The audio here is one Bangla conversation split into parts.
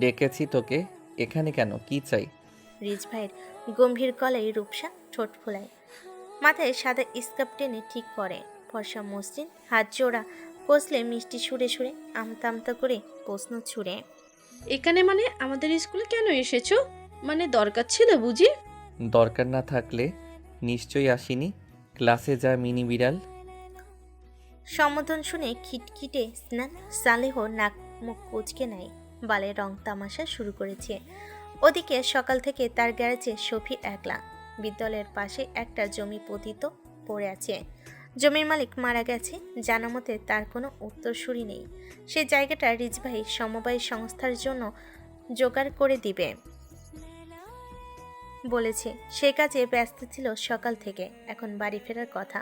ডেকেছি তোকে, এখানে কেন, কি চাই? রিজ ভাইয়ের গম্ভীর গলায় রূপসা ঠোঁট ফোলায়, মাথায় সাদা স্কার্ফ টেনে ঠিক করে, ফর্সা মসৃণ হাত জোড়া কষলে মিষ্টি সুরে সুরে আমতা আমতা করে প্রশ্ন ছুড়ে। এখানে মানে আমাদের স্কুলে কেন এসেছো? মানে দরকার ছিল বুঝি? দরকার না থাকলে নিশ্চয়ই আসিনি। ক্লাসে যা মিনি বিড়াল। সম্বোধন শুনে খিটখিটে স্নান সালেহ নাক মুখ কুচকে নেয়, বালের রং তামাশা শুরু করেছে। ওদিকে সকাল থেকে তার গ্যারেজে সফি একলা। বিদ্যালয়ের পাশে একটা জমি পতিত পড়ে আছে। জমির মালিক মারা গেছে, জানা মতে তার কোনো উত্তরসূরি নেই। সে জায়গাটা রিজভাই সমবায় সংস্থার জন্য জোগাড় করে দিবে বলেছে। সে কাজে ব্যস্ত ছিল সকাল থেকে, এখন বাড়ি ফেরার কথা।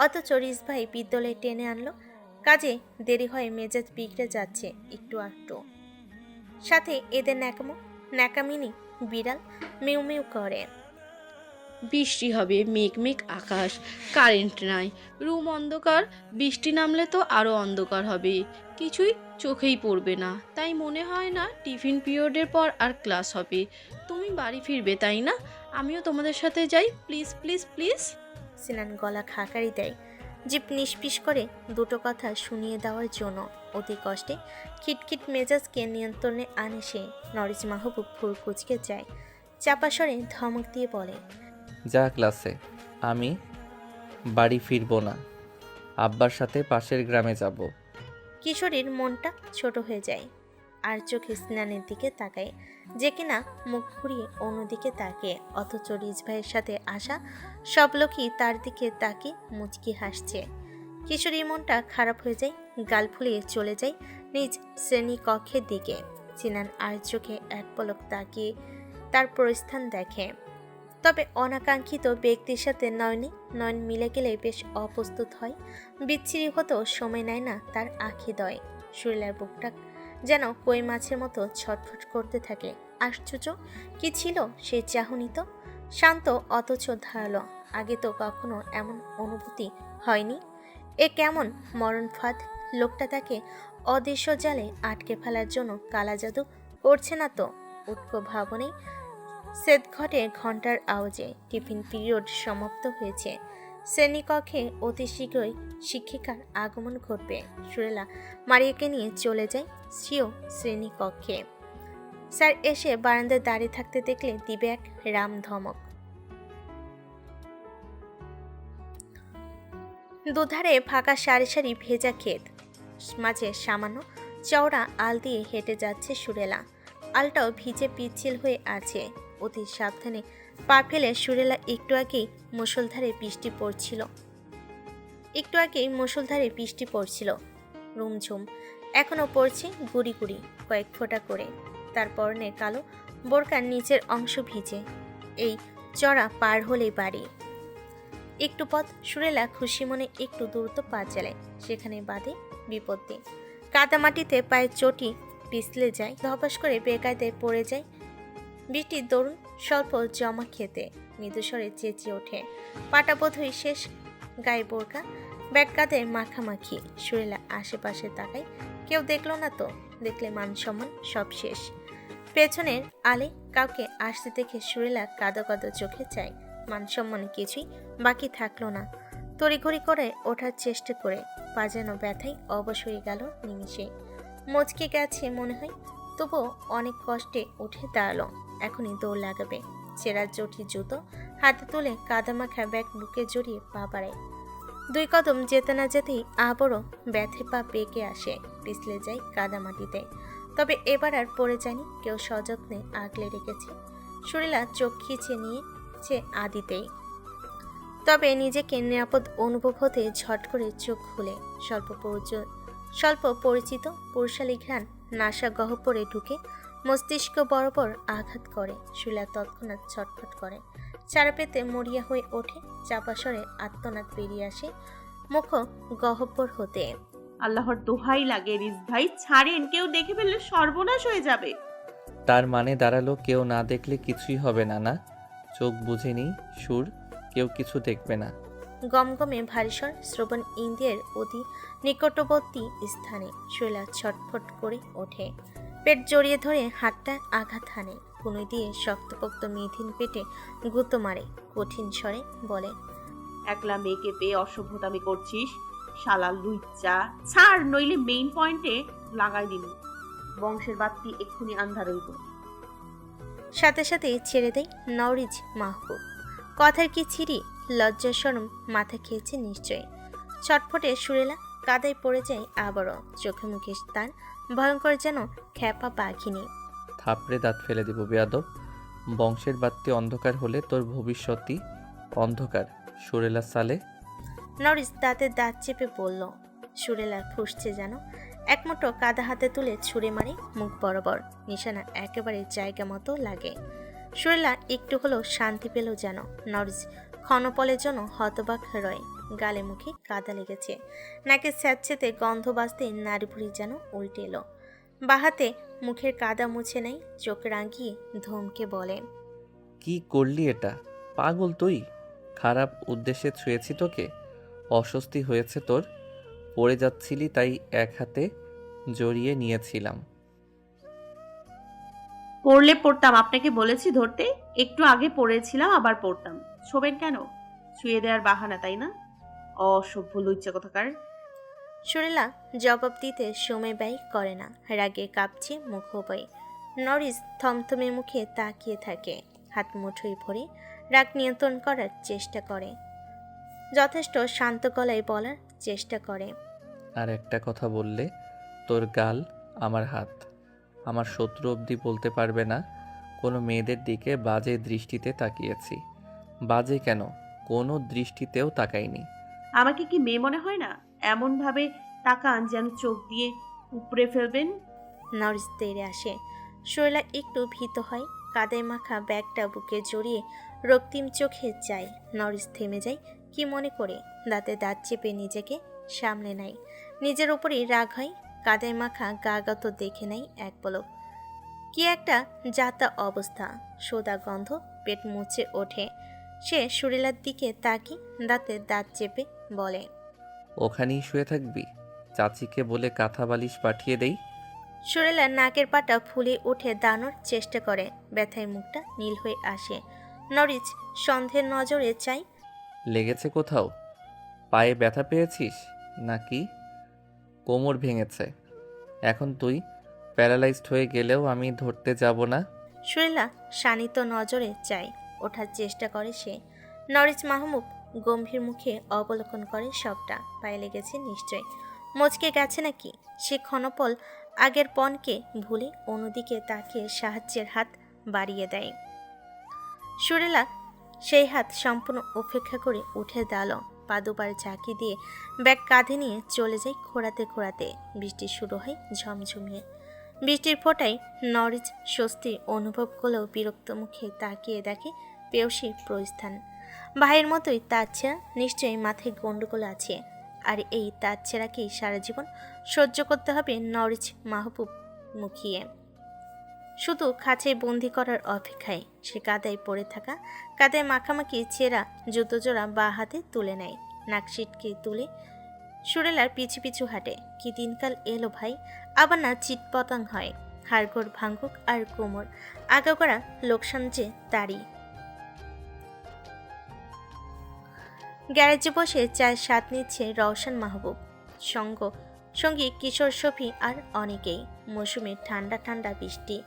অথচ রিজভাই বিদ্যালয়ে টেনে আনলো। কাজে দেরি হয়ে মেজাজ বিগড়ে যাচ্ছে একটু একটু। সাথে এদের ন্যাকামিনি বিড়াল মিউ মিউ করে। বৃষ্টি হবে, মেঘ মেঘ আকাশ, কারেন্ট নাই, রুম অন্ধকার, বৃষ্টি নামলে তো আরো অন্ধকার হবে, কিছুই চোখেই পড়বে না। তাই মনে হয় না টিফিন পিরিয়ডের পর আর ক্লাস হবে। তুমি বাড়ি ফিরবে তাই না? আমিও তোমাদের সাথে যাই, প্লিজ প্লিজ প্লিজ। সিনান গলা খাকারি দেয়, জিপ নিষ্পিস করে দুটো কথা শুনিয়ে দেওয়ার জন্য। অতি কষ্টে খিটখিট মেজাজকে নিয়ন্ত্রণে আনে সে। নরিজ মাহবুব ফুল কুচকে যায়, চাপা স্বরে ধমক দিয়ে বলে, যা ক্লাসে। আমি বাড়ি ফিরবো না, আব্বার সাথে পাশের গ্রামে যাব। কিশোরীর মনটা ছোট হয়ে যায়, আর চোখে স্নানের দিকে তাকায়, যে কিনা মুখ ঘুরিয়ে অন্যদিকে তাকিয়ে। অথচ রিজ ভাইয়ের সাথে আসা সব লোকই তার দিকে তাকিয়ে মুচকি হাসছে। কিশোরীর মনটা খারাপ হয়ে যায়, গাল ফুলিয়ে চলে যায় নিজ শ্রেণী কক্ষের দিকে। চিনান আর চোখে এক পলক তাকিয়ে তার প্রস্থান দেখে। তবে অনাকাঙ্ক্ষিত ব্যক্তির সাথে নয়ন মিলে গেলে বেশ অপ্রস্তুত হয়। বিচ্ছিরি হতেও সময় নেয় না তার আখিদয়। সুরিলার বুকটা যেন কই মাছের মতো ছটফট করতে থাকে। আশ্চর্য কি ছিল সেই চাহনি, তো শান্ত অথচ ধারালো। আগে তো কখনো এমন অনুভূতি হয়নি। এ কেমন মরণ ফাঁদ! লোকটা তাকে অদৃশ্য জালে আটকে ফেলার জন্য কালা জাদু করছে না তো? উৎকো ভাবনেই সেদ ঘটে ঘন্টার আওয়াজে। টিফিন পিরিয়ড সমাপ্ত হয়েছে। শ্রেণীকক্ষে অতি শীঘ্রই শিক্ষিকার আগমন ঘটবে। সুরেলা মারিয়াকে নিয়ে চলে যায় সিও শ্রেণীকক্ষে। স্যার এসে বারান্দায় দাঁড়িয়ে থাকতে দেখলে দিবে এক রাম ধমক। দুধারে ফাঁকা সারি সারি ভেজা ক্ষেত, মাঝে সামান্য চওড়া আল দিয়ে হেঁটে যাচ্ছে সুরেলা। আলটাও ভিজে পিচ্ছিল হয়ে আছে। অতি সাবধানে পা ফেলে সুরেলা একটু আগেই মুষলধারে বৃষ্টি পড়ছিল। রুমঝুম এখনো পড়ছে গুড়ি গুড়ি কয়েক ফোঁটা করে। তার পরনে কালো বোরকার নিচের অংশ ভিজে। এই চড়া পার হলেই বাড়ি। একটু পথ সুরেলা খুশি মনে একটু দ্রুত পা চালায়, সেখানে বাঁধে বিপত্তি। কাদামাটিতে পায়ের চটি পিছলে যায়, ধপাস করে বেকায়দায় পড়ে যায়। বৃষ্টির দরুন স্বল্প জমা খেতে মৃদুস্বরে চেঁচিয়ে ওঠে। পাটা বোধহয় শেষ, গায়ে বোরকা, ব্যাগ কাঁধে মাখামাখি। সুরেলা আশেপাশে তাকায়, কেউ দেখলো না তো? দেখলে মান সম্মান সব শেষ। পেছনের আলে কাউকে আসতে দেখে সুরেলা কাদো কাদো চোখে চায়। মান সম্মান কিছুই বাকি থাকলো না। তড়িঘড়ি করে ওঠার চেষ্টা করে পা যেন ব্যথায় অবশ হয়ে গেল নিমিষে। মচকে গেছে মনে হয়, তবুও অনেক কষ্টে উঠে দাঁড়ালো। এখনই দৌড় লাগাবে। চেরা জটি জুতো হাতে তুলে কাদামাখা ব্যাগ বুকে জড়িয়ে পা বাড়ায়। 2 কদম যেতে না যেতেই আবারও ব্যথে পা পেকে আসে, পিছলে যায় কাদামাটিতে। তবে এবার আর পড়ে যায়নি, কেউ সযত্নে আগলে রেখেছে। সুরেলা চোখ খিচে নিয়েছে আদিতেই। তবে নিজেকে নিরাপদ অনুভব হতে ঝট করে চোখ খুলে স্বল্প পরিচিত পুরুষালী ঘ্রাণ নাসা গহ্বরে ঢুকে মস্তিষ্ক বরাবর আঘাত করে। সুরেলা তৎক্ষণাৎ ছটফট করে, চারা পেতে মরিয়া হয়ে ওঠে। চাপা স্বরে আত্মনাদ বেরিয়ে আসে মুখ গহ্বর হতে। আল্লাহর দোহাই লাগে রিজ ভাই, ছাড়েন, কেউ দেখে ফেললে সর্বনাশ হয়ে যাবে। তার মানে দাঁড়ালো কেউ না দেখলে কিছুই হবে না, না? চোখ বুঝে নি সুর, কেউ কিছু দেখবে না। গমগমে ভারী স্বর শ্রবণ ইন্দ্রিয়ের অতি নিকটবর্তী স্থানে। শৈলা ছটফট করে ওঠে। পেট জড়িয়ে ধরে হাতটা আঘাত হানে, কুনুই দিয়ে শক্তপোক্ত মিথিন পেটে গুঁতো মারে, কঠিন স্বরে বলে, একলা মেয়েকে পেয়ে অসভ্যতামি করছিস? শালা লুইচ্চা, ছাড় নইলে মেইন পয়েন্টে লাগাই দিল। বংশের বাতি এক্ষুনি আন্ধার হইব। সাথে সাথে ছেড়ে দেয় নওরিজ মাহবুব। কথার কি ছিরি, লজ্জা শরম মাথা খেয়েছে নিশ্চয়। ছটফটে সুরেলা কাদায় পড়ে যায় আবারও, চোখে মুখে তার ভয়ঙ্কর যেন খ্যাপা পাখিনি। থাপড়ে দাঁত ফেলে দিব বেয়াদব। বংশের বাত্তি অন্ধকার হলে তোর ভবিষ্যতই অন্ধকার। সুরেলা সালে। নরিস দাঁতে দাঁত চেপে বলল। সুরেলা ফুসছে যেন, একমুঠো কাদা হাতে তুলে ছুঁড়ে মারে মুখ বরাবর। নিশানা একেবারে জায়গা মতো লাগে। সুরেলা একটু হলেও শান্তি পেল যেন। নরিস ক্ষণপলের জন্য হতবাক রয়। গালে মুখে কাদা লেগেছে, নাকে স্যাঁতসেঁতে গন্ধ বাজতে নাড়িভুড়ি যেন উল্টে এলো। বাহাতে মুখের কাদা মুছে নেয়, চোখ রাঙিয়ে ধমকে বলে, কি করলি এটা? পাগল তুই? খারাপ উদ্দেশ্যে ছুঁয়েছি তোকে? অস্বস্তি হয়েছে তোর? পড়ে যাচ্ছিলি তাই এক হাতে জড়িয়ে নিয়েছিলাম। পড়লে পড়তাম, আপনাকে বলেছি ধরতে। একটু আগে পড়েছিলাম, আবার পড়তাম। শোবেন কেন? ছুঁয়ে দেওয়ার বাহানা, তাই না? অসভ্য লুইচ্চা কোথাকার। সুরেলা জবাব দিতে সময় ব্যয় করে না, রাগে কাঁপছে মুখোপায়। নরিস থমথমে মুখে তাকিয়ে থাকে, হাত মুঠোয় ভরে রাগ নিয়ন্ত্রণ করার চেষ্টা করে, যথেষ্ট শান্ত গলায় বলার চেষ্টা করে, আর একটা কথা বললে তোর গাল আমার হাত। আমার শত্রু অবধি বলতে পারবে না কোনো মেয়েদের দিকে বাজে দৃষ্টিতে তাকিয়েছি। বাজে কেন, কোনো দৃষ্টিতেও তাকাইনি। আমাকে কি মেয়ে মনে হয় না? এমন ভাবে তাকান যেন চোখ দিয়ে উপড়ে ফেলবেন। নরিস তেড়ে আসে। সুরেলা একটু ভীত হয়, কাদায় মাখা ব্যাগটা বুকে জড়িয়ে রক্তিম চোখে যায়। নরিস থেমে যায় কি মনে করে, দাঁতে দাঁত চেপে নিজেকে সামলে নেয়। নিজের উপরেই রাগ হয়, কাদায় মাখা গাগত দেখে নেয় এক পলক। কি একটা যাতা অবস্থা, সোদা গন্ধ পেট মুছে ওঠে। সে সুরেলার দিকে তাকিয়ে দাঁতে দাঁত চেপে বলে, ওখানেই শুয়ে থাকবি? চাচিকে বলে কাঁথা বালিশ পাঠিয়ে দেই। সুরেলা নাকের পাটা ফুলে উঠে দাঁড়ানোর চেষ্টা করে, ব্যথায় মুখটা নীল হয়ে আসে। নরিচ সন্দেহের নজরে চাই, লেগেছে কোথাও? পায়ে ব্যথা পেয়েছিস নাকি কোমর ভেঙেছে? এখন তুই প্যারালাইজড হয়ে গেলেও আমি ধরতে যাব না। সুরেলা শানিত নজরে চাই, ওঠার চেষ্টা করে সে। নরিচ মাহমুদ গম্ভীর মুখে অবলোকন করে সবটা। পায়ে লেগেছে নিশ্চয়, মচকে গেছে নাকি? সে ক্ষণপল আগের পণকে ভুলে অন্যদিকে তাকিয়ে সাহায্যের হাত বাড়িয়ে দেয়। সুরেলা সেই হাত সম্পূর্ণ উপেক্ষা করে উঠে দাঁড়ালো, পা দুবার ঝাঁকি দিয়ে ব্যাগ কাঁধে নিয়ে চলে যায় খোঁড়াতে খোঁড়াতে। বৃষ্টি শুরু হয় ঝমঝমিয়ে। বৃষ্টির ফোঁটায় নরিচ স্বস্তি অনুভব করলেও বিরক্ত মুখে তাকিয়ে দেখে পেয়সীর প্রস্থান। ভাইয়ের মতোই তাছাড়া নিশ্চয়ই মাথায় গন্ডগোল আছে, আর এই তাছাড়াকেই সারা জীবন সহ্য করতে হবে নরিচ মাহবুব মুখিয়ে। শুধু খাঁচায় বন্দি করার অপেক্ষায় সে কাদায় পড়ে থাকা, কাদায় মাখামাখি ছেঁড়া জুতো জোড়া বা হাতে তুলে নেয়। নাক সিটকে তুলে সুরেলার পিছু পিছু হাঁটে। কি দিনকাল এলো ভাই, আবার না চিটপটাং হয়। হাড়গোড় ভাঙ্গুক আর কোমর আগাগোড়া লোকসান যে তারই। গ্যারেজে বসে চায়ের স্বাদ নিচ্ছে রওশন মাহবুব, সঙ্গী কিশোর শফি আর অনেকেই। মৌসুমে ঠান্ডা ঠান্ডা বৃষ্টি,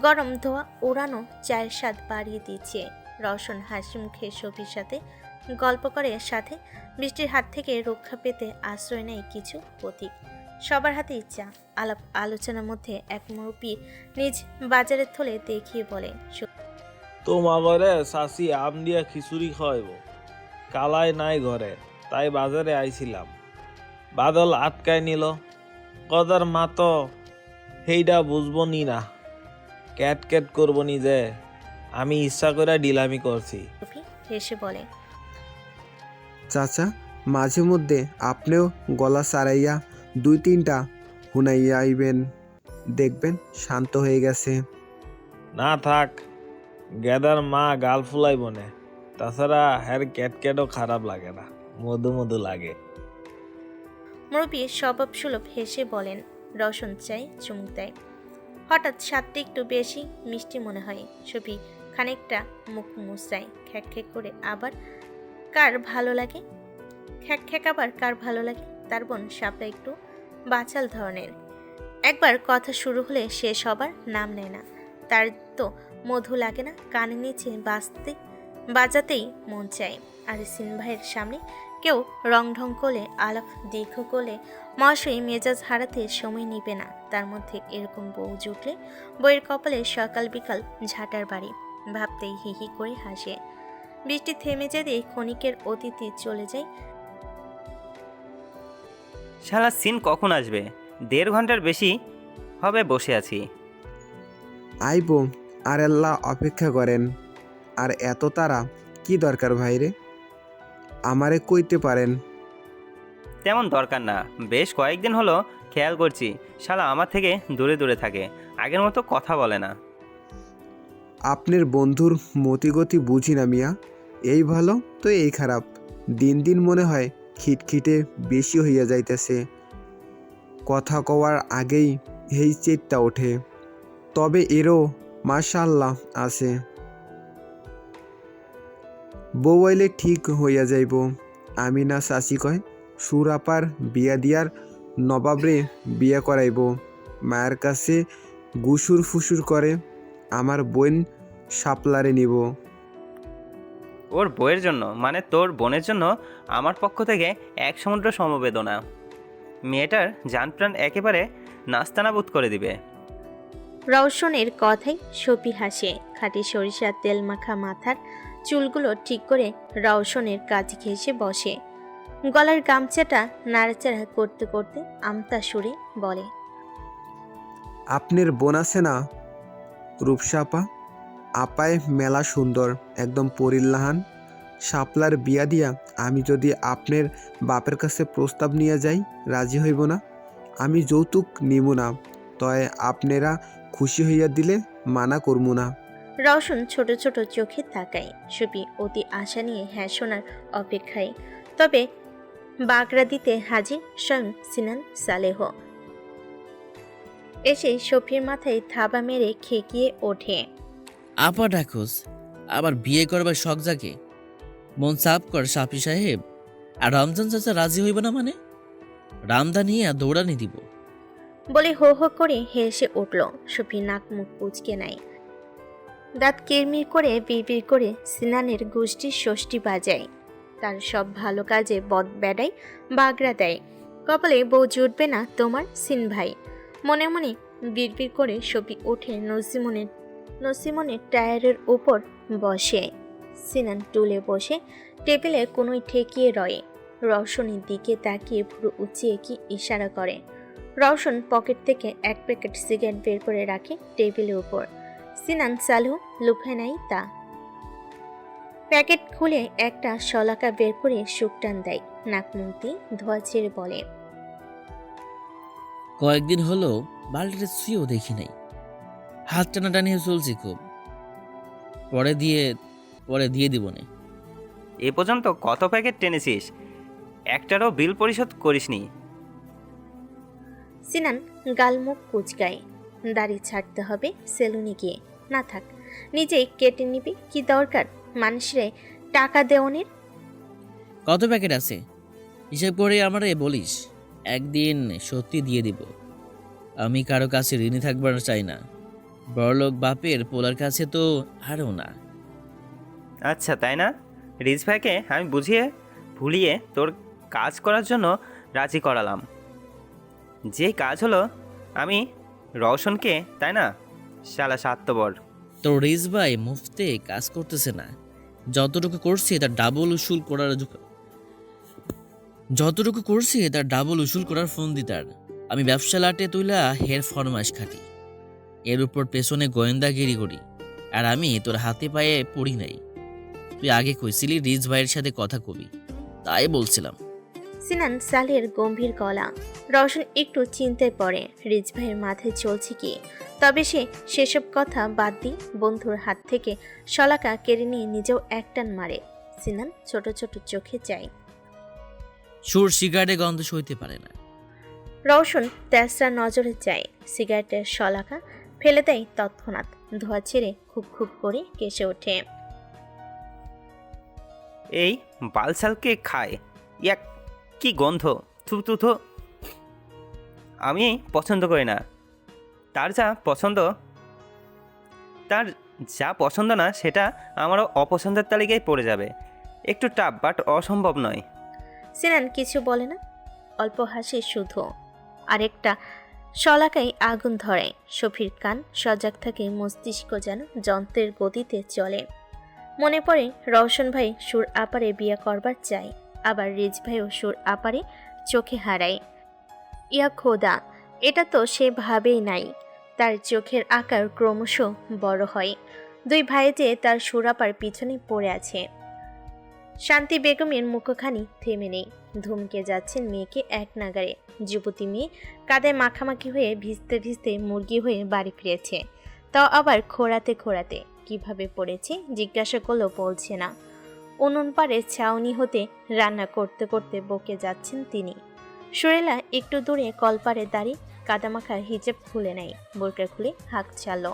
গরম ধোয়া ওড়ানো চায়ের স্বাদ বাড়িয়ে দিচ্ছে। রওশন হাসি মুখে শফির সাথে গল্প করে, সাথে বৃষ্টির হাত থেকে রক্ষা পেতে আশ্রয় নেয় কিছু পথিক। সবার হাতে ইচ্ছা। আলাপ আলোচনার মধ্যে এক মুরব্বী নিজ বাজারের থলে দেখিয়ে বলে, তোমা ঘরে শাসি আম দিয়া খিচুড়ি খাওয়াইব, কালাই নাই ঘরে, তাই বাজারে আইছিলাম। বাদল আটকায় নিল, কদার মা তো সেইটা বুঝবো নি না, ক্যাট ক্যাট করবো নি যে, আমি ইচ্ছা করে ডিলামি করছি। শফি হেসে বলে, চাচা, মাঝে মধ্যে আপনিও গলা সারাইয়া 2-3টা হুনাইয়া আইবেন, দেখবেন শান্ত হয়ে গেছে। না থাক, গেদার মা গাল ফুলাই বনে, তাছাড়া হ্যার ক্যাট ক্যাটও খারাপ লাগে না, মধু মধু লাগে। মুরব্বী স্বভাব সুলভ হেসে বলেন। রওশন চায় চুমুক দেয়। হঠাৎ স্বাদটা একটু বেশি মিষ্টি মনে হয়। সফি খানিকটা মুখ মুচড়ায়। খ্যাক খ্যাক করে আবার কার ভালো লাগে, খ্যাক খ্যাক আবার কার ভালো লাগে। তার বোন সাপটা একটু বাচাল ধরনের, একবার কথা শুরু হলে শেষ হবার নাম নেয় না। তার তো মধু লাগে না, কানে নিচে বাজাতেই মন চায়। আর সিন ভাইয়ের সামনে কেউ রং ঢং করলে, আলাপ দীর্ঘ করলে মহাশয় মেজাজ হারাতে সময় নিবে না। তার মধ্যে এরকম বউ জুটলে বইয়ের কপালে সকাল বিকাল ঝাঁটার বাড়ি। ভাবতেই হি হি করে হাসে। বৃষ্টি থেমে যেতেই ক্ষণিকের অতিথি চলে যায়। শালা সিন কখন আসবে? 1.5 ঘন্টার বেশি হবে বসে আছি। আইবো, আর আল্লাহ অপেক্ষা করেন। আর এত তারা কি দরকার ভাইরে? আমারে কইতে পারেন। তেমন দরকার না, বেশ কয়েকদিন হলো খেয়াল করছি শালা আমার থেকে দূরে দূরে থাকে, আগের মতো কথা বলে না। আপনার বন্ধুর মতিগতি বুঝি না মিয়া। এই ভালো তো এই খারাপ। দিন দিন মনে হয় খিটখিটে বেশি হইয়া যাইতেছে। কথা কওয়ার আগেই এই চেটটা ওঠে। তবে এরও মাশাআল্লাহ আছে। বউ আইলে ঠিক হইয়া যাইব। আমি না চাচি কয় সুরাপার বিয়া দিয়ার নবাবরে বিয়া করাইব। মায়ের কাছে গুসুর ফুসুর করে আমার বোন শাপলারে নিব। ওর বইয়ের জন্য মানে তোর বোনের জন্য আমার পক্ষ থেকে 1 সমুদ্র সমবেদনা। মেয়েটার জানপ্রাণ একেবারে নাস্তানাবুদ করে দিবে। রওশনের কথাই সফি হাসে। খাঁটি সরিষার তেল মাখা মাথার চুলগুলো ঠিক করে রওশনের কাছে ঘেঁষে বসে। গলার গামছাটা নাড়াচাড়া করতে করতে আমতা সুরে বলে, আপনার বোন আছে না রূপসা আপা? আপায় মেলা সুন্দর, একদম পরিল্লাহান। শাপলার বিয়া দিয়া আমি যদি আপনার বাপের কাছে প্রস্তাব নিয়ে যাই রাজি হইব না? আমি যৌতুক নিব না, তয় আপনারা খুশি হইয়া দিলে মানা করবো না। রওশন ছোট ছোট চোখে তাকায়। সফি অতি আশা নিয়ে হ্যাঁ শোনার অপেক্ষায়। তবে বাগড়া দিতে হাজির স্বয়ং সিনান সালেহ। এসে সফির মাথায় থাবা মেরে খেকিয়ে ওঠে। আপা ডাকোস, আবার বিয়ে করবার শখ জাগে? মন সাফ কর সাফি সাহেব। আর রমজান চাচা রাজি হইব না মানে? রামদা নিয়ে দৌড়ানি দিব। বলে হো হো করে হেসে উঠল। সফি নাক মুখ কুচকে নেয়, দাঁত কিরমির করে বিড়বিড় করে সিনানের গোষ্ঠীর ষষ্ঠী বাজায়। তার সব ভালো কাজে বদ বেড়ায় বাগড়া দেয়। কপালে বউ জুটবে না তোমার সিন ভাই। মনে মনে বিড়বিড় করে সফি ওঠে নসিমনের টায়ারের উপর বসে। সিনান টুলে বসে টেবিলে কোনোই ঠেকিয়ে রয়ে। রওশনের দিকে তাকিয়ে ভুরু উঁচিয়ে কি ইশারা করে। রওশন পকেট থেকে 1 প্যাকেট সিগারেট বের করে রাখে টেবিলের উপর। সিনান সালেহ লুফে নেয় তা। প্যাকেট খুলে একটা শলাকা বের করে শুকটান দেয়। নাক মুখ দিয়ে ধোয়া ছেড়ে বলে, কয়েকদিন হলো বাল্টিতে শুয়েও দেখি নাই। হাত টানাটানি চলছে খুব। পরে দিয়ে দিব নে। এ পর্যন্ত কত প্যাকেট টেনেছিস? একটারও বিল পরিশোধ করিসনি। সিনান গালমুখ কুচকায়। দাড়ি ছাড়তে হবে সেলুনে গিয়ে। না থাক, নিজেই কেটে নিবি, কি দরকার মানুষরে টাকা দেওয়ানের। কত প্যাকেট আছে হিসেব করে আমারে বলিস, একদিন সত্যি দিয়ে দিব। আমি কারো কাছে ঋণী থাকবার চাই না। বড়লোক বাপের পোলার কাছে তো আরও না। আচ্ছা তাই না? রিজ ভাইকে আমি বুঝিয়ে ভুলিয়ে তোর কাজ করার জন্য রাজি করালাম। যে কাজ হলো আমি রওশনকে, তাই না? শালা স্বার্থপর। তোর রিজ ভাই মুফতে কাজ করতেছে না। যতটুকু করছি তার ডাবল উসুল করার ফোন দি তার। আমি ব্যবসা লাটে তুইলা হের ফরমাস খাটি, এর উপর পেছনে গোয়েন্দাগিরি করি। আর আমি তোর হাতে পায়ে পড়ি নাই। তুই আগে কইছিলি রিজ ভাইয়ের সাথে কথা কবি, তাই বলছিলাম। সিনান সালের গম্ভীর গলা। রওশন একটু চিন্তায় পড়ে, রিজ ভাইয়ের মাথায় চলছে কি। তবে সেসব কথা বাদ দিয়ে বন্ধুর হাত থেকে শলাকা কেড়ে নিয়ে নিজেও একটান মারে। সিনান ছোট ছোট চোখে চায়। সুর সিগারেটে গন্ধ সইতে পারে না। রওশন তেসরা নজরে চায়। সিগারেটের শলাকা ফেলে দেয় তৎক্ষণাৎ। ধোয়া ছেড়ে খুব খুব করে কেসে ওঠে। এই বালছালকে খায়, ইয়াক কি গন্ধ, থু থু থু। আমি পছন্দ করি না। তার যা পছন্দ না সেটা আমারও অপছন্দের তালিকায় পড়ে যাবে। একটু টাফ বাট অসম্ভব নয়। সিনান কিছু বলে না, অল্প হাসে শুধু। আরেকটা শলাকায় আগুন ধরে। শফির কান সজাগ থাকে, মস্তিষ্ক যেন যন্ত্রের গতিতে চলে। মনে পড়ে রওশন ভাই সুর আপারে বিয়ে করবার চাই, আবার রিজ ভাইও সুর আপারে চোখে হারায়। ইয়া খোদা, এটা তো সে ভাবেই নাই। তার চোখের আকার ক্রমশ বড় হয়। দুই ভাই যে তার সুরাপার পিছনে পড়ে আছে। শান্তি বেগমের মুখখানি থেমে নেই। ধমকে যাচ্ছেন মেয়েকে এক নাগারে। যুবতী মেয়ে কাদায় মাখামাখি হয়ে ভিজতে ভিজতে মুরগি হয়ে বাড়ি ফিরেছে, তাও আবার খোঁড়াতে খোঁড়াতে। কিভাবে পড়েছে জিজ্ঞাসা করলেও বলছে না। উনুন পাড়ে ছাউনি হতে রান্না করতে করতে বকে যাচ্ছেন তিনি। সুরেলা একটু দূরে কলপারে দাঁড়িয়ে কাদামাখা হিজাব খুলে নেয়, বোরকা খুলে হাঁক চালো।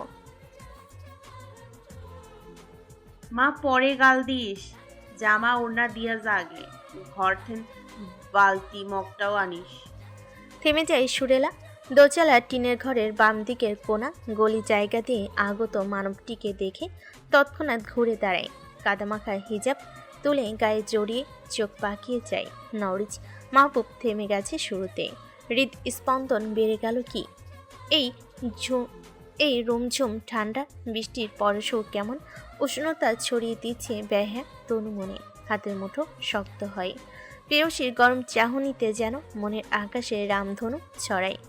মা পরে গাল দিস, জামা ওড়না দিয়া যা আগে, ঘর থেন বালতি মগটাও আনিস। থেমে যায় সুরেলা। দোচালা টিনের ঘরের বাম দিকের কোণা গলি জায়গা দিয়ে আগত মানবটিকে দেখে তৎক্ষণাৎ ঘুরে দাঁড়ায়। কাদামাখা হিজাব তুলে গায়ে জড়িয়ে চোখ পাকিয়ে যায়। নওরিজ মাহবুব থেমে গেছে শুরুতে। হৃদ স্পন্দন বেড়ে গেল কি। এই রুমঝুম ঠান্ডা বৃষ্টির পরশও কেমন উষ্ণতা ছড়িয়ে দিচ্ছে ব্যাহা তনু মনে। হাতের মুঠো শক্ত হয়। প্রেয়সীর গরম চাহনিতে যেন মনের আকাশে রামধনু ছড়ায়।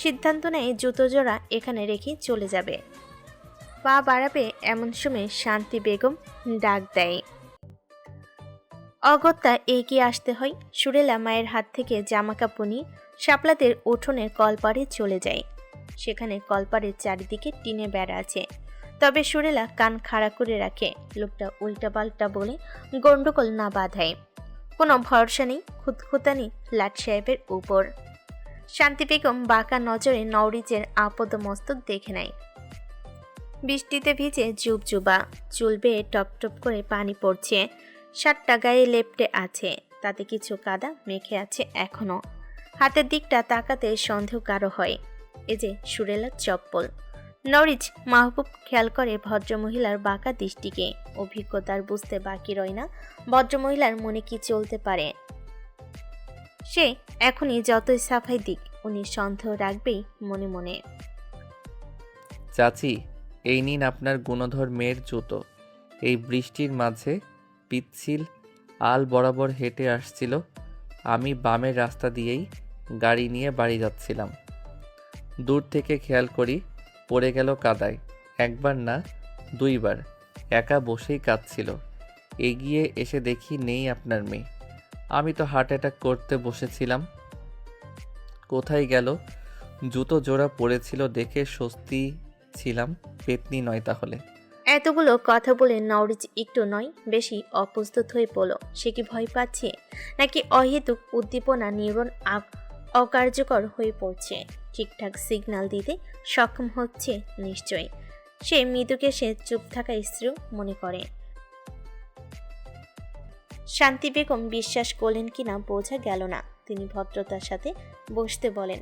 সিদ্ধান্ত নেয় জুতো জোড়া এখানে রেখে চলে যাবে। পা বাড়াবে এমন সময় শান্তি বেগম ডাক দেয়। অগত্যা এগিয়ে আসতে হয়। সুরেলা মায়ের হাত থেকে জামা কাপড় নিয়ে শাপলাদের উঠোনের কলপাড়ে চলে যায়। সেখানে কলপাড়ের চারিদিকে টিনে বেড়া আছে, তবে সুরেলা কান খাড়া করে রাখে লোকটা উল্টাপাল্টা বলে গন্ডগোল না বাঁধায়। কোনো ভরসা নেই খুঁতখুতানি লাট সাহেবের উপর। শান্তি বেগম বাঁকা নজরে নওরিজের আপদ মস্তক দেখে নেয়। বৃষ্টিতে ভিজে জুবজুবা, চুল বেয়ে টপ টপ করে পানি পড়ছে। শার্টটা গায়ে লেপ্টে আছে, তাতে কিছু কাদা মেখে আছে এখনো। হাতের দিকটা তাকাতে সন্দেহ কারো হয়। এ যে সুরেলার চপ্পল। নওরিজ মাহবুব খেয়াল করে ভদ্রমহিলার বাঁকা দৃষ্টিকে। অভিজ্ঞতার বুঝতে বাকি রয় না ভদ্রমহিলার মনে কি চলতে পারে। সে এখনই যতই সাফাই দিক, উনি সন্দেহ রাখবেই মনে মনে। চাচি, এই নিন আপনার গুণধর মেয়ের জুতো। এই বৃষ্টির মাঝে পিচ্ছিল আল বরাবর হেঁটে আসছিল। আমি বামের রাস্তা দিয়েই গাড়ি নিয়ে বাড়ি যাচ্ছিলাম। দূর থেকে খেয়াল করি পড়ে গেল কাদায়। একবার না দুইবার। একা বসেই কাঁদছিল। এগিয়ে এসে দেখি নেই আপনার মেয়ে। আমি তো হার্ট অ্যাটাক করতে বসেছিলাম। কোথায় গেল? জুতো জোড়া পড়েছিল দেখে স্বস্তি ছিলাম। পেতনি নয় তাহলে। এতগুলো কথা বলে নওরিজ একটু নয় বেশি অপ্রস্তুত হয়ে পড়ল। সে কি ভয় পাচ্ছে, নাকি অহেতুক উদ্দীপনা নিউরন অকার্যকর হয়ে পড়ছে? ঠিকঠাক সিগন্যাল দিতে সক্ষম হচ্ছে নিশ্চয়ই। সে মৃদুকে সে চুপ থাকা স্ত্রীও মনে করে। শান্তি বেগম বিশ্বাস করলেন কিনা বোঝা গেল না। তিনি ভদ্রতার সাথে বসতে বলেন।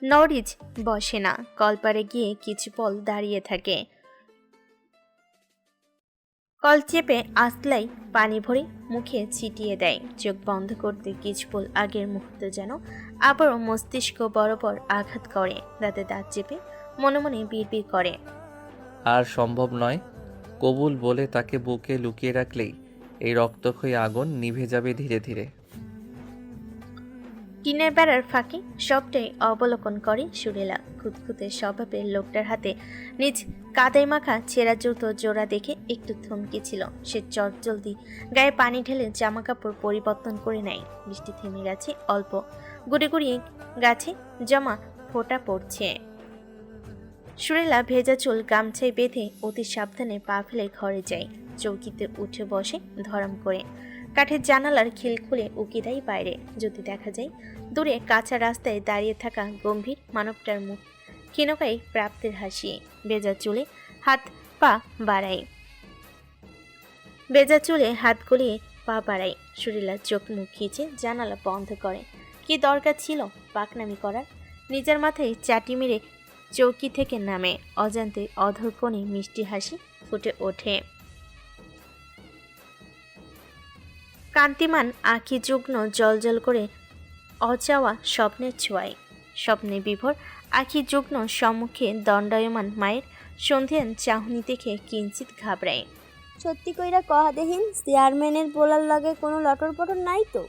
নওরিজ বসে না, কলপারে গিয়ে কিছু পল দাঁড়িয়ে থাকে। কল চেপে আস্তলাই পানি ভরে মুখে ছিটিয়ে দেয়। চোখ বন্ধ করতে কিছু পল আগের মুহূর্ত যেন আবারও মস্তিষ্ক বরাবর আঘাত করে। দাঁতে দাঁত চেপে মনে মনে বিড়বিড় করে। আর সম্ভব নয়। কবুল বলে তাকে বুকে লুকিয়ে রাখলেই এই রক্তক্ষয়ী আগুন নিভে যাবে ধীরে ধীরে। টিনের বেড়ার ফাঁকে সবটাই অবলোকন করে সুরেলা। খুঁতখুঁতে স্বভাবের লোকটার হাতে নিজ কাদাই মাখা ছেঁড়া জুতো জোড়া দেখে একটু থমকেছিল। সে চটজলদি গায়ে পানি ঢেলে জামা কাপড় পরিবর্তন করে নেয়। বৃষ্টি থেমে গেছে অল্প, গুড়ি গুড়ি গাছে জমা ফোঁটা পড়ছে। সুরেলা ভেজা চুল গামছায় বেঁধে অতি সাবধানে পা ফেলে ঘরে যায়। চৌকিতে উঠে বসে ধরাম করে। কাঠের জানালার খিল খুলে উকি দেয় বাইরে। যদি দেখা যায় দূরে কাঁচা রাস্তায় দাঁড়িয়ে থাকা গম্ভীর মানবটার মুখ। ক্ষীণকায় প্রাপ্তের হাসি। ভেজা চুলে হাত পা বাড়ায়, ভেজা চুলে হাত গলিয়ে পা বাড়ায়। সুরিলা চোখ মুখ খিচে জানালা বন্ধ করে। কি দরকার ছিল পাকনামি করার? নিজের মাথায় চাটি মেরে চৌকি থেকে নামে। অজান্তে অধর কোণে মিষ্টি হাসি ফুটে ওঠে। কান্তিমান আঁখি যুগ্ন জলজল করে অচাওয়া স্বপ্নের ছোঁয়ায়। স্বপ্নে বিভোর আঁখি যুগ্ন সম্মুখে দণ্ডায়মান মায়ের সন্ধিয়ান চাহনি দেখে কিঞ্চিত ঘাবড়ায়। সত্যি কইরা কহা দেহিন, চেয়ারম্যানের পোলার লগে কোনো লটর পটর নাই তো?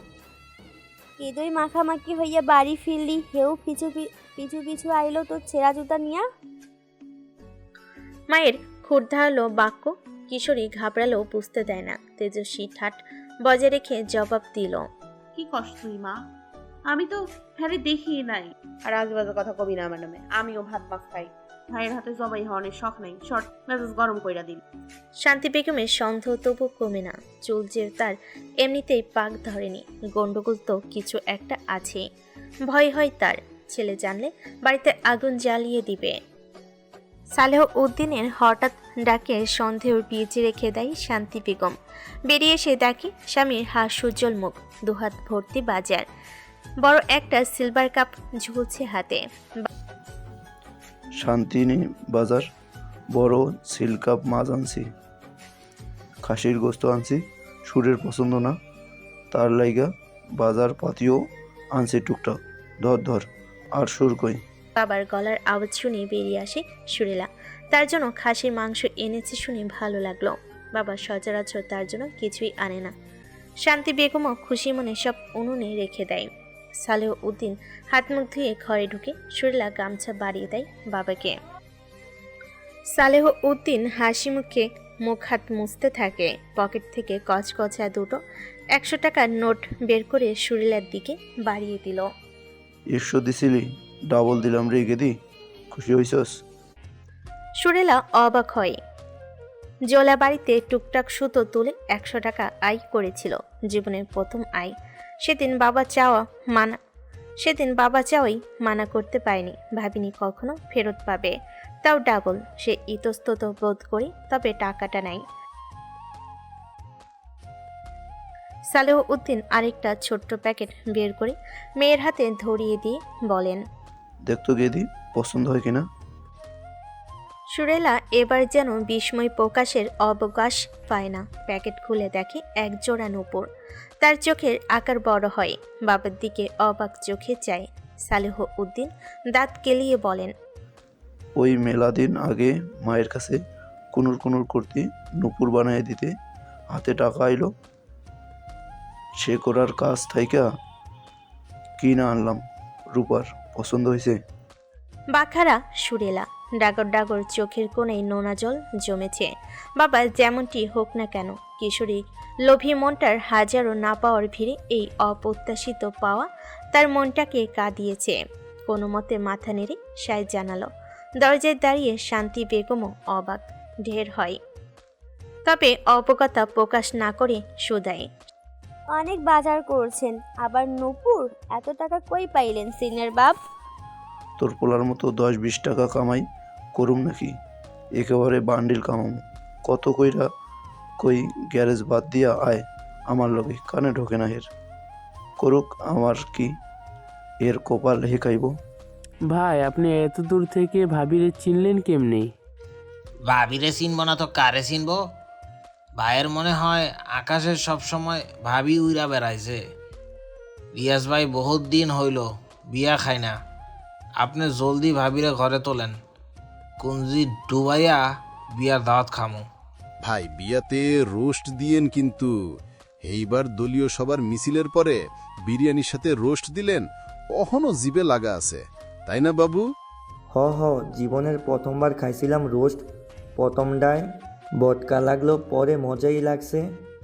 কেদই মাখামাখি হইয়া বাড়ি ফিরলি, হেউ পিছু পিছু আইলো তোর ছেঁড়া জুতা নিয়া। মায়ের ক্ষুর্ধালো বাক্য কিশোরী ঘাবড়ালেও বুঝতে দেয় না। তেজস্বী ঠাট বজায় রেখে জবাব দিল, কি কষ্ট তুই মা, আমি তো হ্যারে দেখি নাই। আর আজেবাজে কথা কবি না আমার নামে। আমিও ভাত মাছ খাই, ভাইয়ের হাতে জবাই হওয়ার শখ নাই। শর্ট মেজাজ গরম কইরা দিল। শান্তি বেগমের সন্দেহ তবু কমে না। চুল যে তার এমনিতেই পাক ধরেনি, গন্ডগোল তো কিছু একটা আছে। ভয় হয় তার, ছেলে জানলে বাড়িতে আগুন জ্বালিয়ে দিবে। সালেহ উদ্দিনের হঠাৎ ডাকে সন্দেহ পিঁচে রেখে দেয় শান্তি বেগম। বেরিয়ে এসে দেখে স্বামীর হাস্যোজ্জ্বল মুখ, দুহাত ভর্তি বাজার, বড় একটা সিলভার কাপ ঝুলছে হাতে। শান্তিনী বাজার বড় সিল কাপ মাছ আনছি, খাসির গোস্ত আনছি, সুরের পছন্দ না তার লাইগা বাজার পাতিও আনছি টুকটাক। ধর ধর আর সুর কই। বাবার গলার আওয়াজ শুনে বেরিয়ে আসে সুরেলা। তার জন্য খাসির মাংস এনেছে শুনে ভালো লাগলো। বাবা সচরাচর তার জন্য কিছুই আনে না। শান্তি বেগমও খুশি মনে সব উনুনে রেখে দেয়। সালেহ উদ্দিন হাত মুখ ধুয়ে ঘরে ঢুকে সুরেলা গামছা বাড়িয়ে দেয় বাবাকে। সালেহ উদ্দিন হাসি মুখে মুখ হাত মুছতে থাকে। পকেট থেকে কচকচা দুটো 100 টাকার নোট বের করে সুরেলার দিকে বাড়িয়ে দিল। 100 দিছিলি, ডাবল দিলাম রে গেদি, খুশি হইছস? সুরেলা অবাক হয়। জোলা বাড়িতে টুকটাক সুতো তুলে 100 টাকা আয় করেছিল, জীবনের প্রথম আয়। সেদিন বাবা চাওয়াই মানা করতে পারেনি, ভাবিনি কখনো ফেরত পাবে, তাও ডাবল। সে ইতস্তত বোধ করি, তবে টাকাটা নাই। সালেহ উদ্দিন আরেকটা ছোট্ট প্যাকেট বের করে মেয়ের হাতে ধরিয়ে দিয়ে বলেন, দেখতো গেদি পছন্দ হয় কিনা। সুরেলা এবার যেন বিস্ময় প্রকাশের অবকাশ পায় না। প্যাকেট খুলে দেখে এক জোড়া নূপুর। তার চোখের আকার বড় হয়, বাবার দিকে অবাক চোখে চায়। সালেহ উদ্দিন দাঁত কেলিয়ে বলেন, ওই মেলা দিন আগে মায়ের কাছে কুনুর কুনুর করতে নূপুর বানায় দিতে হাতে টাকা আইলো, সে করার কাজ থাইকা কিনা আনলাম রূপার। পছন্দ হয়েছে? বাখারা সুরেলা। ডাগর ডাগর চোখের কোণে নোনা জল জমেছে। বাবা যেমনটি হোক না কেন, কিশোরী লোভী মনটার হাজারো না পাওয়ার ভিড়ে এই অপ্রত্যাশিত পাওয়া তার মনটাকে কাঁদিয়েছে। কোনো মতে মাথা নেড়ে সায় জানালো। দরজায় দাঁড়িয়ে শান্তি বেগমও অবাক ঢের হয়, তবে অবগতা প্রকাশ না করে শুধায়, অনেক বাজার করছেন, আবার নূপুর, এত টাকা কই পাইলেন সিনের বাপ? তোর পোলার মতো 10-20 টাকা কামাই করুম নাকি? একেবারে বান্ডিল কামাম। কত কইরা কই গ্যারেজ বাদ দিয়া আয় আমার লগে, কানে ঢোকে না এর। করুক আমার কি, এর কপাল হেকাইব। ভাই আপনি এত দূর থেকে ভাবিরে চিনলেন কেমনে? ভাবিরে চিনব না তো কারে চিনব? ভাইয়ের মনে হয় আকাশে সব সময় ভাবি উইরা বেড়াইছে। রিয়াজ ভাই বহুত দিন হইল বিয়া খায় না। আপনি জলদি ভাবিরে ঘরে তোলেন, কুঞ্জি ডুবাইয়া বিয়ার দাওয়াত খামু। ভাই বিয়াতে রোস্ট দিয়েন কিন্তু। এইবার দলীয় সবার মিছিলের পরে বিরিয়ানির সাথে রোস্ট দিলেন, অহনো জিবে লাগা আছে, তাই না বাবু? হ জীবনের প্রথমবার খাইছিলাম রোস্ট, প্রথমটায় বটকা লাগলো, পরে মজাই লাগছে।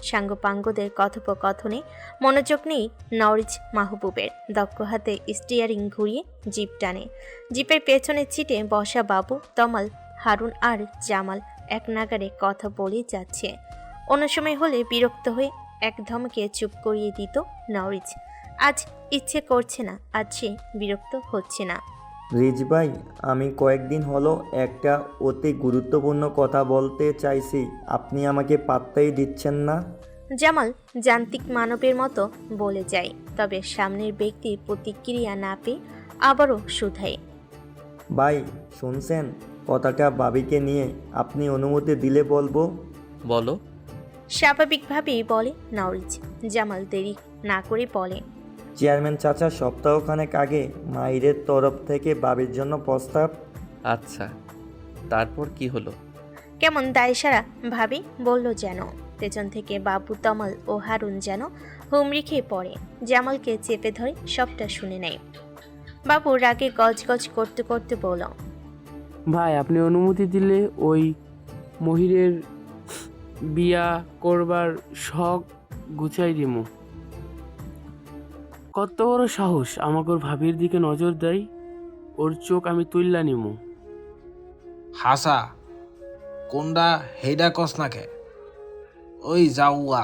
সাঙ্গপাঙ্গদের কথোপকথনে মনোযোগ নেই নওরিজ মাহবুবের। দক্ষ হাতে স্টিয়ারিং ঘুরিয়ে জিপ টানে। জিপের পেছনে চিটে বসা বাবু, তমাল, হারুন আর জামাল এক নাগারে কথা বলে যাচ্ছে। অন্য সময় হলে বিরক্ত হয়ে এক ধমকে চুপ করিয়ে দিত নওরিজ। আজ ইচ্ছে করছে না, আজ সে বিরক্ত হচ্ছে না। রিজ ভাই, আমি কয়েকদিন হলো একটা অতি গুরুত্বপূর্ণ কথা বলতে চাইছি, আপনি আমাকে পাত্তাই দিচ্ছেন না। জামাল যান্ত্রিক মানবের মতো বলে যায়, তবে সামনের ব্যক্তির প্রতিক্রিয়া না পেয়ে আবারও শুধায়। ভাই শুনছেন, কথাটা ভাবিকে নিয়ে, আপনি অনুমতি দিলে বলবো। বলো। স্বাভাবিকভাবেই বলে নওরিজ। জামাল দেরি না করে বলে, চেয়ারম্যান চাচা সপ্তাহখানেক আগে মাহিরের তরফ থেকে ভাবির জন্য প্রস্তাব। আচ্ছা, তারপর কি হলো? কেমন দায়সারা ভাবি বলল যেন। পেছন থেকে বাবু, তমাল ও হারুন যেন হুমড়ি খেয়ে পড়ে। জামালকে চেপে ধরে সবটা শুনে নেয়। বাবু রাগে গজগজ করতে করতে বলল, ভাই আপনি অনুমতি দিলে ওই মহিরের বিয়া করবার শখ গুছাই দিমু। কত বড় সাহস আমাকে ওর ভাবির দিকে নজর দেয়, ওর চোখ আমি তুললা নিমু। হাসা কোনডা হেডা কস নাকে? ওই যাওয়া,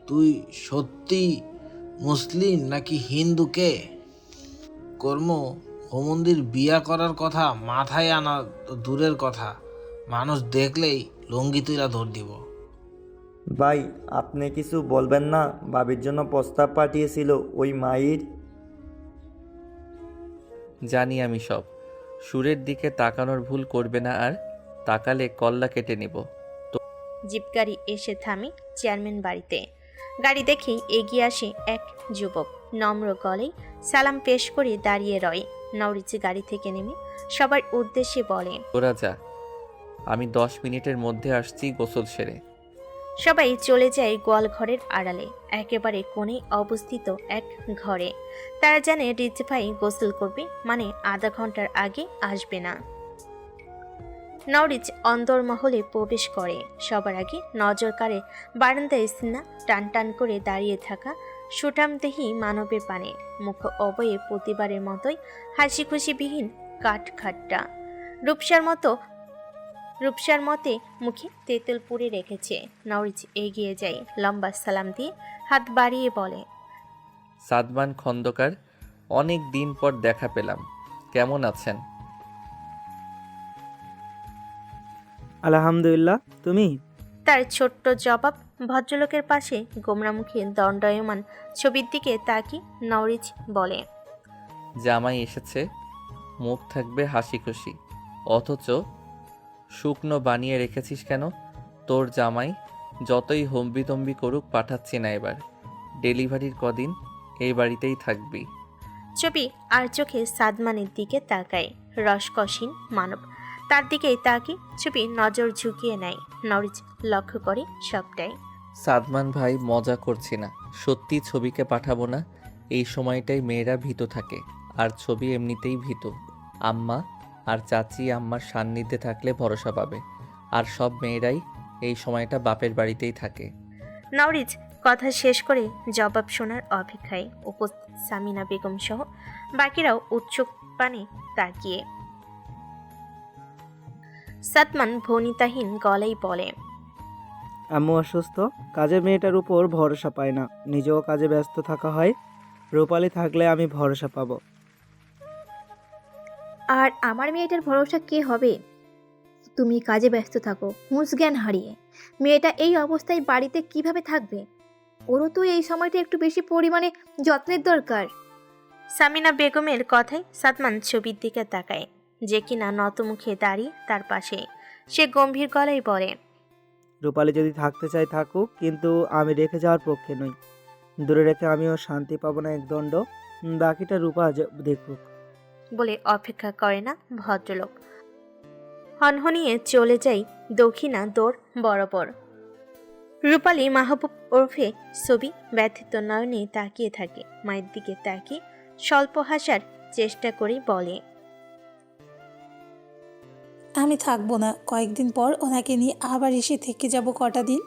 তুই সত্যি মুসলিম নাকি হিন্দুকে? কর্ম হোমন্দির বিয়া করার কথা মাথায় আনা তো দূরের কথা, মানুষ দেখলেই লঙ্গি তুইলা ধর দিব। ভাই আপনি কিছু বলবেন না? ভাবির জন্য প্রস্তাব পাঠিয়েছিল ওই মাহির। জানি আমি সব। সুরের দিকে তাকানোর ভুল করবে না, আর তাকালে কল্লা কেটে নিব। জিপ গাড়ি এসে থামে চেয়ারম্যান বাড়িতে। গাড়ি দেখেই এগিয়ে আসে এক যুবক। নম্র গলায় সালাম পেশ করে দাঁড়িয়ে রয়। নওরিজ গাড়ি থেকে নেমে সবার উদ্দেশ্যে বলে, তোরা যা, আমি 10 মিনিটের মধ্যে আসছি গোসল সেরে। সবাই চলে যায় গোয়াল ঘরের আড়ালে, একেবারে কোণে অবস্থিত এক ঘরে। তারা জানে রিজ ভাই গোসল করবে, মানে আধা ঘন্টার আগে আসবে না। নওরিজ অন্দরমহলে প্রবেশ করে। সবার আগে নজর কাড়ে বারান্দায় সিনা টান টান করে দাঁড়িয়ে থাকা সুঠামদেহী মানবের পানে। মুখ অবয়ে প্রতিবারের মতোই হাসি খুশিবিহীন কাঠখাট্টা। রূপসার মতে মুখে তেঁতুল পুড়ে রেখেছে। নওরিজ এগিয়ে যায়, লম্বা সালাম দিয়ে হাত বাড়িয়ে বলে, সাদমান খন্দকার, অনেক দিন পর দেখা পেলাম, কেমন আছেন? আলহামদুলিল্লাহ, তুমি? তার ছোট্ট জবাব। ভদ্রলোকের পাশে গোমরামুখী দণ্ডায়মান ছবির দিকে তাকি নওরিজ বলে, জামাই এসেছে, মুখ থাকবে হাসি খুশি, অথচ শুকনো বানিয়ে রেখেছিস কেন? তোর জামাই যতই হম্বিতম্বি করুক পাঠাচ্ছি না এবার। ডেলিভারির কদিন এই বাড়িতেই থাকবি। ছবি আর চোখে সাদমানের দিকে তাকায়। রসকসীন মানব তার দিকেই তাকি ছবি নজর ঝুঁকিয়ে নেয়। নওরিজ লক্ষ্য করে সবটাই। সাদমান ভাই, মজা করছি না, সত্যি ছবিকে পাঠাবো না। এই সময়টাই মেয়েরা ভীত থাকে, আর ছবি এমনিতেই ভীত। আম্মা আর চাচি আম্মার সান্নিধ্যে থাকলে ভরসা পাবে, আর সব মেয়েরাই এই সময়টা বাপের বাড়িতেই থাকে। নওরিজ কথা শেষ করে জবাব শোনার অপেক্ষায় উপস্থিত সামিনা বেগম সহ বাকিরাও উৎসুক পানে তাকিয়ে। সাদমান ভনিতাহীন গলায় বলে, আম্মু অসুস্থ, কাজের মেয়েটার উপর ভরসা পায় না, নিজেও কাজে ব্যস্ত থাকা হয়। রূপালী থাকলে আমি ভরসা পাবো। আর আমার মেয়েটার ভরসা কে হবে? তুমি কাজে ব্যস্ত থাকো হুঁশ জ্ঞান হারিয়ে। মেয়েটা এই অবস্থায় বাড়িতে কিভাবে থাকবে? ওরও তো এই সময়টা একটু বেশি পরিমাণে যত্নের দরকার। সামিনা বেগমের কথায় সাদমান ছবির দিকে তাকায়, যে কিনা নত মুখে দাঁড়িয়ে তার পাশে। সে গম্ভীর গলায় বলে, রূপালী যদি থাকতে চায় থাকুক, কিন্তু আমি রেখে যাওয়ার পক্ষে নই। দূরে রেখে আমিও শান্তি পাবো না একদণ্ড। বাকিটা রূপা দেখুক। বলে অপেক্ষা করে না ভদ্রলোক। হনহনিয়ে চলে যাই দক্ষিণা দৌড় বরাবর। রূপালী মাহবুব ওরফে ছবি ব্যথিত নয়নে তাকিয়ে থাকে। মায়ের দিকে তাকিয়ে স্বল্প হাসার চেষ্টা করে বলে, আমি থাকবো না, কয়েকদিন পর ওনাকে নিয়ে আবার এসে থেকে যাব কটা দিন।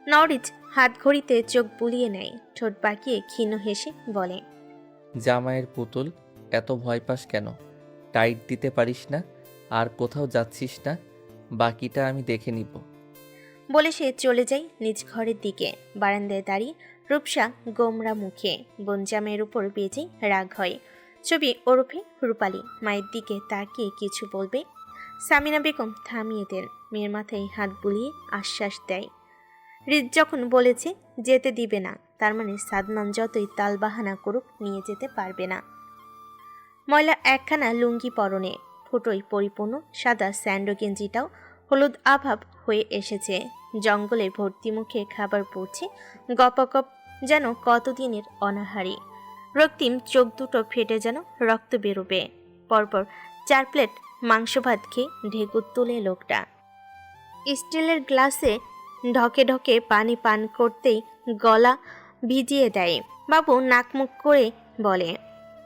নওরিজ হাত ঘড়িতে চোখ বুলিয়ে নেয়, ঠোঁট বাঁকিয়ে ক্ষীণ হেসে বলে, জামাইয়ের পুতুল, এত ভয় পাস কেন? টাইট দিতে পারিস না? আর কোথাও যাচ্ছিস না? বাকিটা আমি দেখে নিব। বলে সে চলে যায় নিজ ঘরের দিকে। বারান্দায় দাঁড়িয়ে রূপসা গোমরা মুখে। বোনজামের উপর বেজে রাগ হয়। ছবি ওরফে রূপালী মায়ের দিকে তাকিয়ে কিছু বলবে, সামিনা বেগম থামিয়ে দেন। মেয়ের মাথায় হাত বুলিয়ে আশ্বাস দেয়। হৃদ যখন বলেছে যেতে দিবে না, তার মানে সাদমান যতই তালবাহানা করুক নিয়ে যেতে পারবে না। ময়লা একখানা লুঙ্গি পরনে, ফুটোয় পরিপূর্ণ সাদা স্যান্ডো গেঞ্জিটাও হলুদ আভাব হয়ে এসেছে। জঙ্গলে ভর্তি মুখে খাবার পড়ছে গপাগপ, যেন কতদিনের অনাহারী। রক্তিম চোখ দুটো ফেটে যেন রক্ত বেরোবে। পরপর 4 প্লেট মাংস ভাত খেয়ে ঢেকুর তোলে লোকটা। স্টিলের গ্লাসে ঢকে ঢকে পানি পান করতেই গলা ভিজিয়ে দেয়। বাবু নাকমুখ করে বলে,